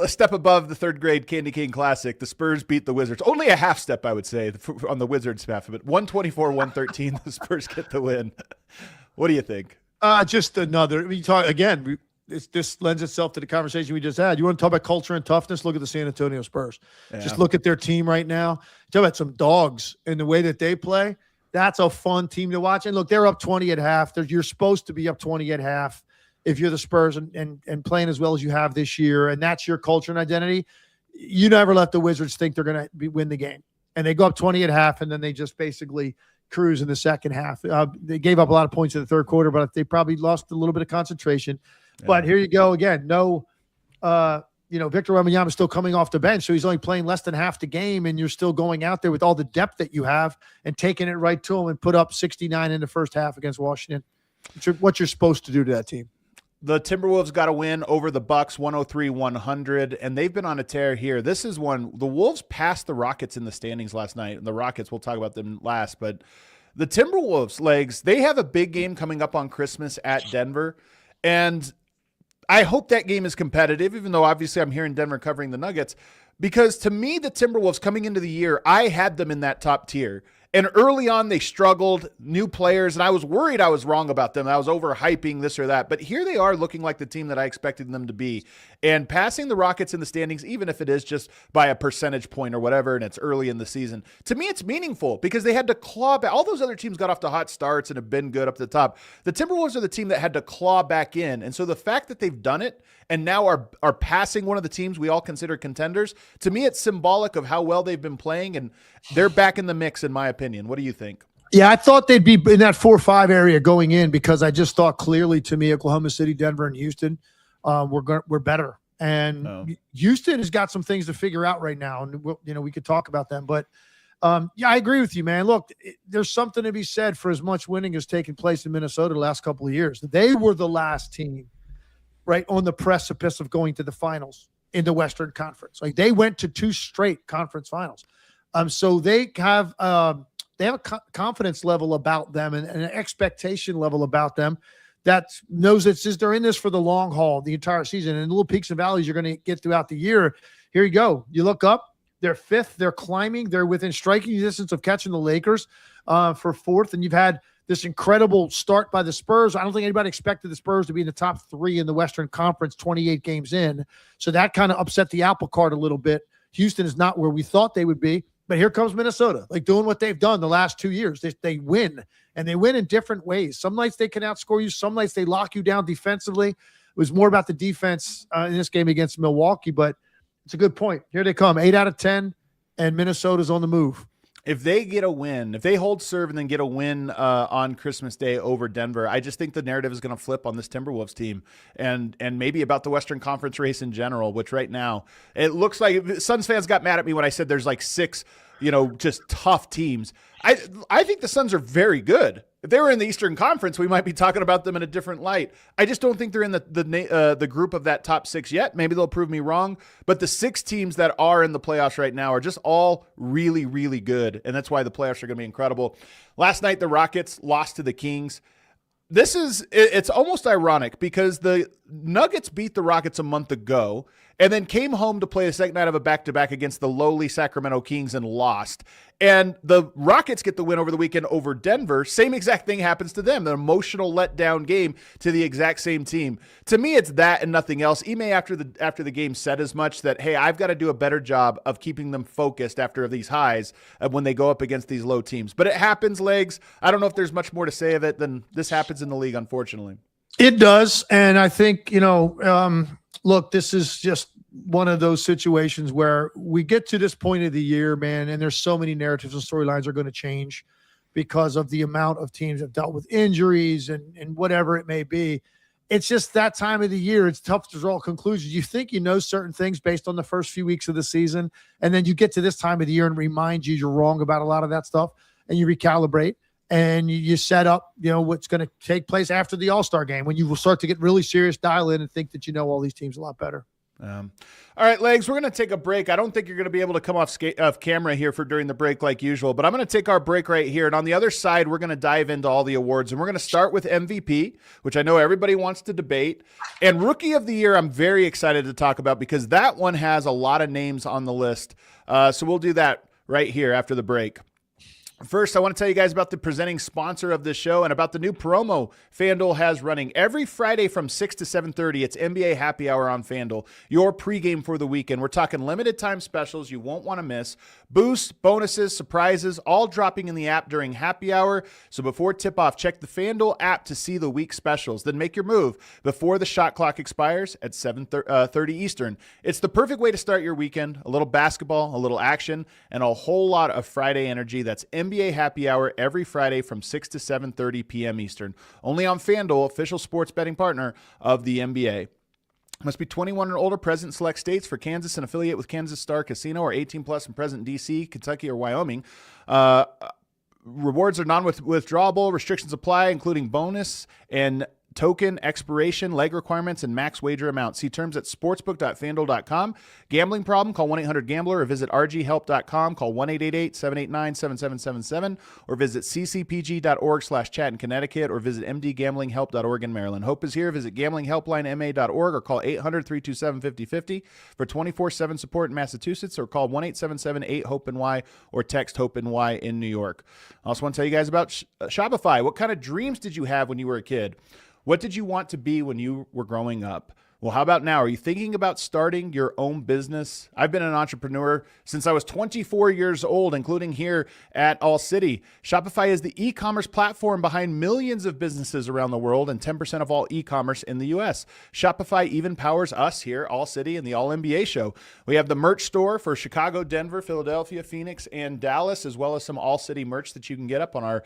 a step above the third grade Candy Cane Classic, the Spurs beat the Wizards. Only a half step, I would say, on the Wizards half of it. 124-113, the Spurs get the win. What do you think? Just another. I mean, this lends itself to the conversation we just had. You want to talk about culture and toughness? Look at the San Antonio Spurs. Yeah. Just look at their team right now. Talk about some dogs in the way that they play. That's a fun team to watch. And look, they're up 20 at half. You're supposed to be up 20 at half if you're the Spurs and playing as well as you have this year, and that's your culture and identity. You never let the Wizards think they're going to win the game. And they go up 20 at half, and then they just basically cruise in the second half. They gave up a lot of points in the third quarter, but they probably lost a little bit of concentration. Yeah. But here you go again. No, Victor Wembanyama is still coming off the bench, so he's only playing less than half the game, and you're still going out there with all the depth that you have and taking it right to him and put up 69 in the first half against Washington. What you're supposed to do to that team. The Timberwolves got a win over the Bucks, 103-100, and they've been on a tear here. This is one. The Wolves passed the Rockets in the standings last night, and the Rockets, we'll talk about them last, but the Timberwolves, Legs, they have a big game coming up on Christmas at Denver, and I hope that game is competitive, even though obviously I'm here in Denver covering the Nuggets, because to me, the Timberwolves coming into the year, I had them in that top tier. And early on, they struggled, new players, and I was worried I was wrong about them. I was overhyping this or that. But here they are looking like the team that I expected them to be. And passing the Rockets in the standings, even if it is just by a percentage point or whatever, and it's early in the season, to me it's meaningful because they had to claw back. All those other teams got off to hot starts and have been good up to the top. The Timberwolves are the team that had to claw back in. And so the fact that they've done it and now are passing one of the teams we all consider contenders, to me it's symbolic of how well they've been playing, and they're back in the mix, in my opinion. What do you think? Yeah, I thought they'd be in that 4-5 area going in because I just thought clearly to me Oklahoma City, Denver, and Houston we're better. And Houston has got some things to figure out right now, and we could talk about them. But yeah, I agree with you, man. Look, there's something to be said for as much winning has taken place in Minnesota the last couple of years. They were the last team, right, on the precipice of going to the finals in the Western Conference. Like they went to 2 straight conference finals. So they have a confidence level about them and an expectation level about them that knows they're in this for the long haul, the entire season. And little peaks and valleys you're going to get throughout the year. Here you go. You look up, they're 5th, they're climbing, they're within striking distance of catching the Lakers for 4th. And you've had this incredible start by the Spurs. I don't think anybody expected the Spurs to be in the top 3 in the Western Conference 28 games in. So that kind of upset the apple cart a little bit. Houston is not where we thought they would be. But here comes Minnesota, like doing what they've done the last 2 years. They win, and they win in different ways. Some nights they can outscore you. Some nights they lock you down defensively. It was more about the defense in this game against Milwaukee, but it's a good point. Here they come, 8 out of 10, and Minnesota's on the move. If they get a win, if they hold serve and then get a win on Christmas Day over Denver, I just think the narrative is going to flip on this Timberwolves team and maybe about the Western Conference race in general, which right now it looks like Suns fans got mad at me when I said there's like 6, just tough teams. I think the Suns are very good. If they were in the Eastern Conference, we might be talking about them in a different light. I just don't think they're in the group of that top 6 yet. Maybe they'll prove me wrong. But the 6 teams that are in the playoffs right now are just all really, really good. And that's why the playoffs are going to be incredible. Last night, the Rockets lost to the Kings. It's almost ironic because the Nuggets beat the Rockets a month ago and then came home to play the second night of a back-to-back against the lowly Sacramento Kings and lost. And the Rockets get the win over the weekend over Denver. Same exact thing happens to them. An emotional letdown game to the exact same team. To me, it's that and nothing else. Ime after the game said as much that, hey, I've got to do a better job of keeping them focused after these highs when they go up against these low teams. But it happens, Legs. I don't know if there's much more to say of it than this happens in the league, unfortunately. It does. And I think, look, this is just one of those situations where we get to this point of the year, man, and there's so many narratives and storylines are going to change because of the amount of teams that have dealt with injuries and whatever it may be. It's just that time of the year. It's tough to draw conclusions. You think you know certain things based on the first few weeks of the season, and then you get to this time of the year and remind you you're wrong about a lot of that stuff, and you recalibrate. And you set up, what's going to take place after the All-Star game when you will start to get really serious dial in and think that you know all these teams a lot better. All right, Legs, we're going to take a break. I don't think you're going to be able to come off camera here for during the break like usual, but I'm going to take our break right here. And on the other side, we're going to dive into all the awards. And we're going to start with MVP, which I know everybody wants to debate. And Rookie of the Year, I'm very excited to talk about because that one has a lot of names on the list. So we'll do that right here after the break. First, I want to tell you guys about the presenting sponsor of this show and about the new promo FanDuel has running. Every Friday from 6 to 7:30, it's NBA Happy Hour on FanDuel, your pregame for the weekend. We're talking limited time specials you won't want to miss. Boosts, bonuses, surprises, all dropping in the app during happy hour. So before tip-off, check the FanDuel app to see the week specials. Then make your move before the shot clock expires at 7:30 Eastern. It's the perfect way to start your weekend. A little basketball, a little action, and a whole lot of Friday energy. That's NBA Happy Hour every Friday from 6 to 7:30 p.m. Eastern. Only on FanDuel, official sports betting partner of the NBA. Must be 21 or older, present in select states. For Kansas, an affiliate with Kansas Star Casino, or 18 plus and present in D.C., Kentucky, or Wyoming. Rewards are non-withdrawable. Restrictions apply, including bonus and token expiration, leg requirements, and max wager amount. See terms at sportsbook.fanduel.com. Gambling problem? Call 1-800-GAMBLER or visit rghelp.com. Call 1-888-789-7777 or visit ccpg.org/chat in Connecticut or visit mdgamblinghelp.org in Maryland. Hope is here. Visit gamblinghelplinema.org or call 800-327-5050 for 24/7 support in Massachusetts or call 1-877-8-HOPE-NY or text HOPE-NY in New York. I also want to tell you guys about Shopify. What kind of dreams did you have when you were a kid? What did you want to be when you were growing up? Well, how about now? Are you thinking about starting your own business? I've been an entrepreneur since I was 24 years old, including here at All City. Shopify is the e-commerce platform behind millions of businesses around the world and 10% of all e-commerce in the U.S. Shopify even powers us here, All City, and the All NBA show. We have the merch store for Chicago, Denver, Philadelphia, Phoenix, and Dallas, as well as some All City merch that you can get up on our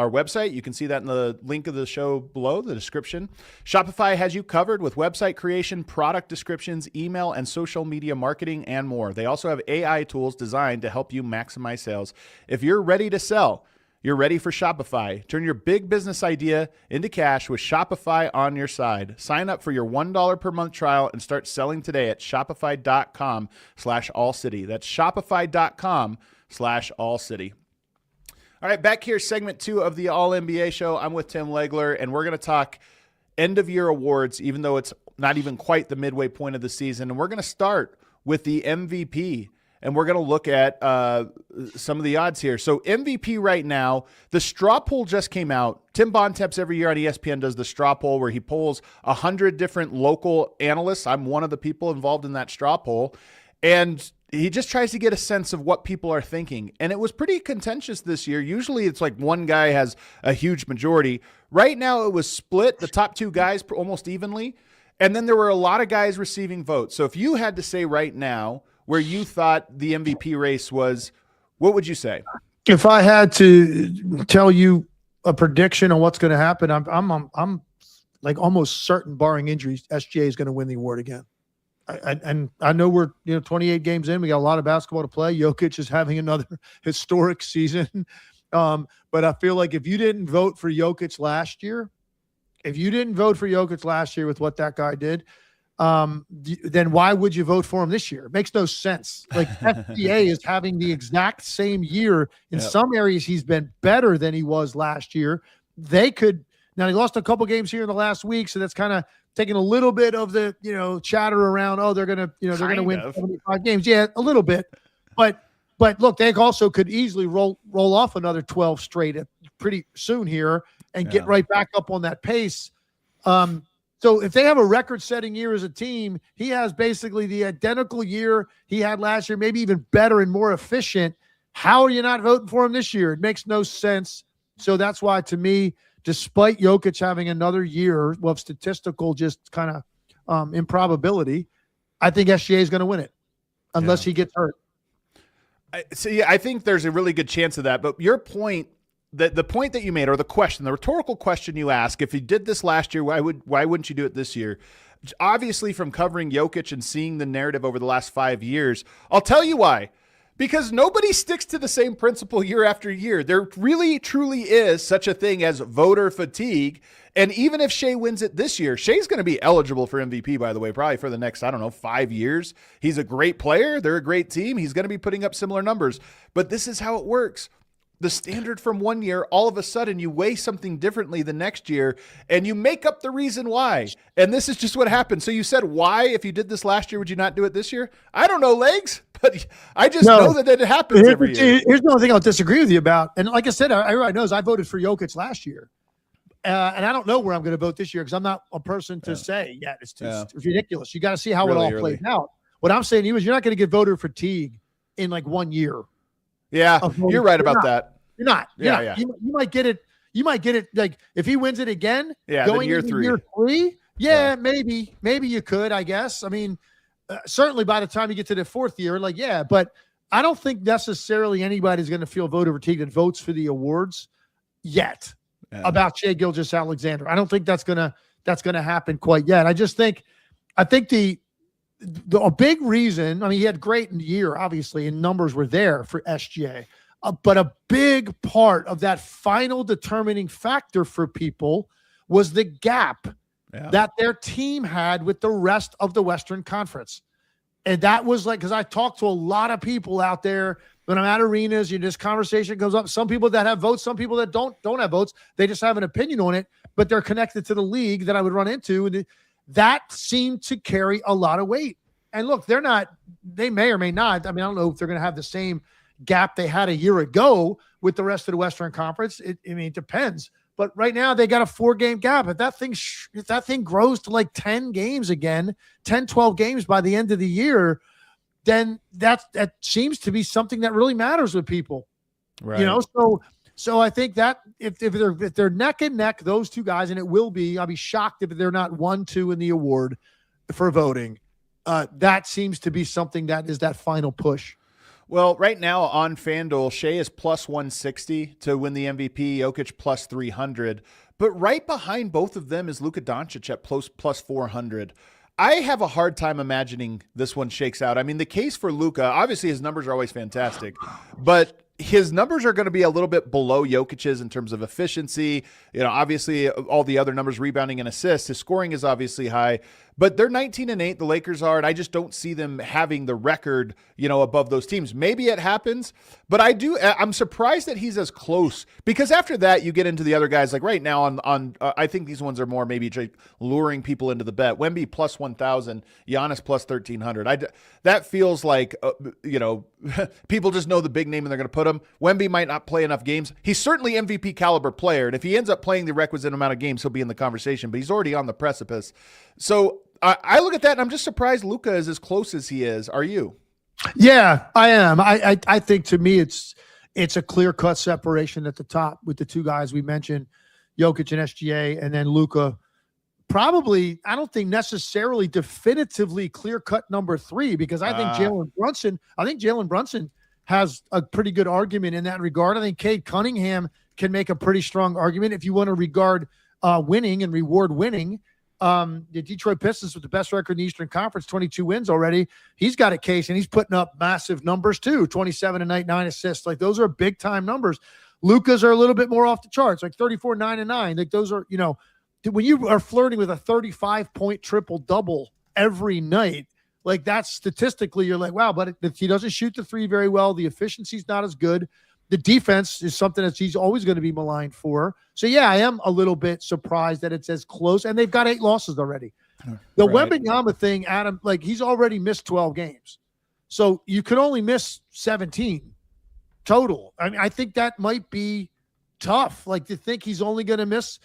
website. You can see that in the link of the show below, the description. Shopify has you covered with website creation, product descriptions, email, and social media marketing, and more. They also have AI tools designed to help you maximize sales. If you're ready to sell, you're ready for Shopify. Turn your big business idea into cash with Shopify on your side. Sign up for your $1 per month trial and start selling today at shopify.com/allcity. That's shopify.com/allcity. All right, back here, segment 2 of the All NBA show. I'm with Tim Legler, and we're going to talk end-of-year awards, even though it's not even quite the midway point of the season. And we're going to start with the MVP, and we're going to look at some of the odds here. So MVP right now, the straw poll just came out. Tim Bontemps every year on ESPN does the straw poll where he polls 100 different local analysts. I'm one of the people involved in that straw poll. And he just tries to get a sense of what people are thinking. And it was pretty contentious this year. Usually it's like one guy has a huge majority. Right now it was split, the top two guys almost evenly. And then there were a lot of guys receiving votes. So if you had to say right now where you thought the MVP race was, what would you say? If I had to tell you a prediction on what's going to happen, I'm like almost certain, barring injuries, SGA is going to win the award again. And I know we're 28 games in. We got a lot of basketball to play. Jokic is having another historic season. But I feel like if you didn't vote for Jokic last year, with what that guy did, then why would you vote for him this year? It makes no sense. Like SGA is having the exact same year. In some areas, he's been better than he was last year. Now he lost a couple games here in the last week, so that's kind of taking a little bit of the, chatter around, they're going to win 75 games. Yeah, a little bit. But look, they also could easily roll off another 12 straight pretty soon here and get right back up on that pace. So if they have a record-setting year as a team, he has basically the identical year he had last year, maybe even better and more efficient. How are you not voting for him this year? It makes no sense. So that's why, to me, despite Jokic having another year of statistical just kind of improbability, I think SGA is going to win it unless he gets hurt. I think there's a really good chance of that. But your point, the point that you made, or the rhetorical question you ask, if you did this last year, why wouldn't you do it this year? Obviously, from covering Jokic and seeing the narrative over the last 5 years, I'll tell you why. Because nobody sticks to the same principle year after year. There really, truly is such a thing as voter fatigue. And even if Shea wins it this year, Shea's going to be eligible for MVP, by the way, probably for the next, 5 years. He's a great player. They're a great team. He's going to be putting up similar numbers. But this is how it works. The standard from one year, all of a sudden you weigh something differently the next year and you make up the reason why. And this is just what happened. So you said, why, if you did this last year, would you not do it this year? I don't know, Legs, but I just know that it happens every year. Here's the only thing I'll disagree with you about. And like I said, everybody knows I voted for Jokic last year. And I don't know where I'm going to vote this year because I'm not a person to say yet. It's ridiculous. You got to see how it all plays out. What I'm saying to you is you're not going to get voter fatigue in like 1 year. Yeah, you're right about that. You're not. Yeah. You might get it. You might get it like if he wins it again. Yeah, going year into three. Year 3. Yeah, maybe you could. I guess. I mean, certainly by the time you get to the 4th year, like but I don't think necessarily anybody's going to feel voter fatigue that votes for the awards yet about Shai Gilgeous-Alexander. I don't think that's gonna happen quite yet. I think a big reason, I mean, he had great year, obviously, and numbers were there for SGA. But a big part of that final determining factor for people was the gap that their team had with the rest of the Western Conference. And that was like, because I talked to a lot of people out there when I'm at arenas, this conversation comes up. Some people that have votes, some people that don't have votes. They just have an opinion on it, but they're connected to the league that I would run into. And that seemed to carry a lot of weight. And look, they may or may not. I mean, I don't know if they're going to have the same gap they had a year ago with the rest of the Western Conference. It depends. But right now they got a 4-game gap. If that thing grows to like 10 games again, 10, 12 games by the end of the year, then that seems to be something that really matters with people. Right. So I think that if they're neck and neck, those two guys, and it will be, I'll be shocked if they're not 1-2 in the award for voting. That seems to be something that is that final push. Well, right now on FanDuel, Shai is plus 160 to win the MVP, Jokic plus 300. But right behind both of them is Luka Doncic at plus 400. I have a hard time imagining this one shakes out. I mean, the case for Luka, obviously his numbers are always fantastic, but his numbers are going to be a little bit below Jokic's in terms of efficiency. Obviously all the other numbers, rebounding and assists, his scoring is obviously high, but they're 19-8, the Lakers are, and I just don't see them having the record, above those teams. Maybe it happens, but I'm surprised that he's as close, because after that you get into the other guys, like right now on I think these ones are more maybe luring people into the bet. Wemby plus 1,000, Giannis plus 1,300. That feels like, people just know the big name and they're going to put him. Wemby might not play enough games. He's certainly MVP caliber player, and if he ends up playing the requisite amount of games, he'll be in the conversation, but he's already on the precipice. So I look at that and I'm just surprised Luka is as close as he is. Are you? Yeah, I am. I think to me it's a clear-cut separation at the top with the two guys we mentioned, Jokic and SGA, and then Luka. Probably, I don't think necessarily definitively clear-cut number 3, because I think Jalen Brunson has a pretty good argument in that regard. I think Cade Cunningham can make a pretty strong argument if you want to regard winning and reward winning. The Detroit Pistons with the best record in the Eastern Conference, 22 wins already. He's got a case, and he's putting up massive numbers too, 27 a night, 9 assists. Like, those are big-time numbers. Luka's are a little bit more off the charts, like 34, 9 and 9. Like, those are, when you are flirting with a 35-point triple-double every night, like, that's statistically, you're like, wow, but he doesn't shoot the 3 very well. The efficiency's not as good. The defense is something that he's always going to be maligned for. So, yeah, I am a little bit surprised that it's as close, and they've got 8 losses already. The Wembanyama thing, Adam, like, he's already missed 12 games. So you could only miss 17 total. I mean, I think that might be tough. Like, to think he's only going to miss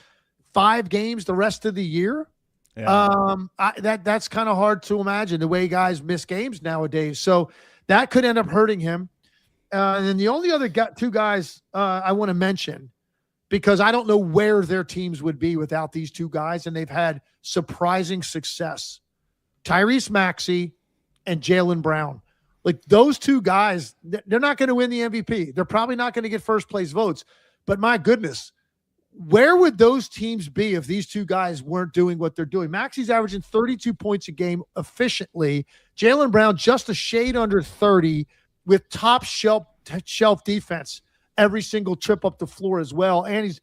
5 games the rest of the year. Yeah. That's kind of hard to imagine, the way guys miss games nowadays. So that could end up hurting him. And then the only other two guys I want to mention, because I don't know where their teams would be without these two guys, and they've had surprising success. Tyrese Maxey and Jaylen Brown. Like, those two guys, they're not going to win the MVP. They're probably not going to get first place votes. But my goodness, where would those teams be if these two guys weren't doing what they're doing? Maxey's averaging 32 points a game efficiently. Jaylen Brown just a shade under 30 with top shelf defense every single trip up the floor as well. And he's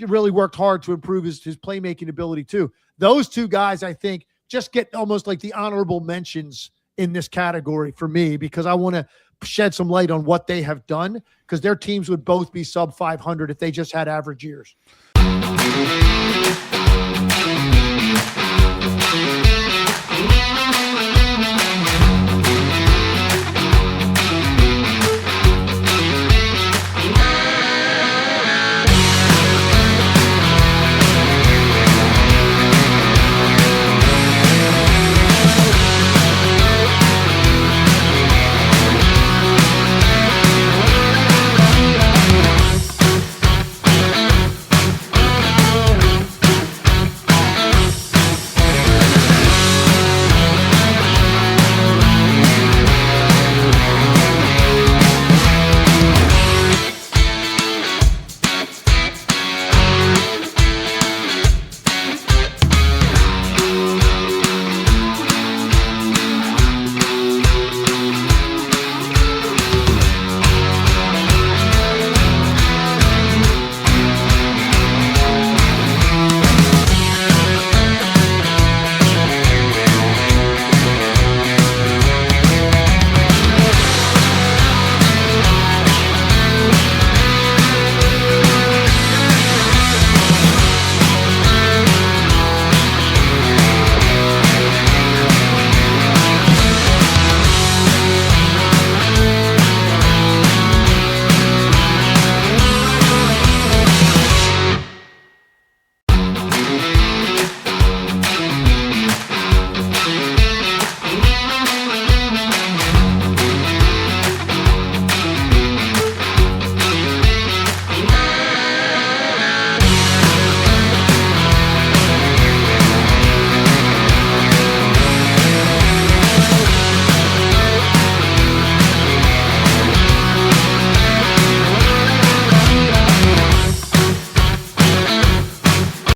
really worked hard to improve his playmaking ability too. Those two guys, I think, just get almost like the honorable mentions in this category for me, because I want to shed some light on what they have done, because their teams would both be sub 500 if they just had average years.